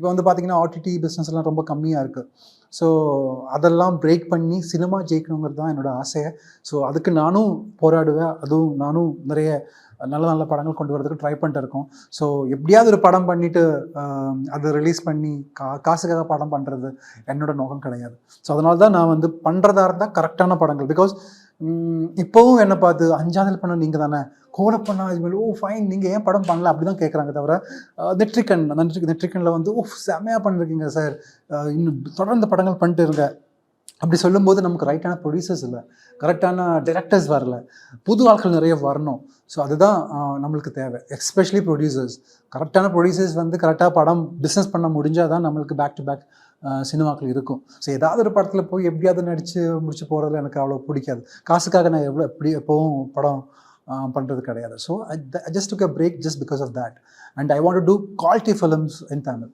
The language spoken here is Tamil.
இப்போ வந்து பார்த்தீங்கன்னா ஓடிடி பிஸ்னஸ்லாம் ரொம்ப கம்மியாக இருக்குது. ஸோ அதெல்லாம் பிரேக் பண்ணி சினிமா ஜெயிக்கணுங்கிறது தான் என்னோடய ஆசை. ஸோ அதுக்கு நானும் போராடுவேன். அதுவும் நானும் நிறைய நல்ல நல்ல படங்கள் கொண்டு வரதுக்கு ட்ரை பண்ணிட்டு இருக்கோம். ஸோ எப்படியாவது ஒரு படம் பண்ணிவிட்டு அதை ரிலீஸ் பண்ணி காசுக்காக படம் பண்ணுறது என்னோட நோக்கம் கிடையாது. ஸோ அதனால தான் நான் வந்து பண்ணுறதா இருந்தால் கரெக்டான படங்கள். பிகாஸ் இப்போவும் என்னை பார்த்து 5வது பண்ண நீங்கள் தானே கோலப்பண்ணா இதுமாதிரி ஓ ஃபைன் நீங்கள் ஏன் படம் பண்ணல அப்படி தான் கேட்குறாங்க தவிர நெட்ரிக்கனில் வந்து ஓ செம்மையாக பண்ணிருக்கீங்க சார், இன்னும் தொடர்ந்து படங்கள் பண்ணிட்டு இருங்க அப்படி சொல்லும்போது நமக்கு ரைட்டான ப்ரொடியூசர்ஸ் இல்லை, கரெக்டான டைரக்டர்ஸ் வரல, புது ஆட்கள் நிறைய வரணும். ஸோ அதுதான் நம்மளுக்கு தேவை. எஸ்பெஷலி ப்ரொடியூசர்ஸ், கரெக்டான ப்ரொடியூசர்ஸ் வந்து கரெக்டாக படம் பிஸ்னஸ் பண்ண முடிஞ்சால் தான் நம்மளுக்கு பேக் டு பேக் சினிமாக்கள் இருக்கும். ஸோ ஏதாவது ஒரு படத்தில் போய் எப்படியாவது நடித்து முடிச்சு போகிறதுல எனக்கு அவ்வளோ பிடிக்காது. காசுக்காக நான் எப்போவும் படம் பண்ணுறது கிடையாது. So I just took a break just because of that. And I want to do quality films in Tamil.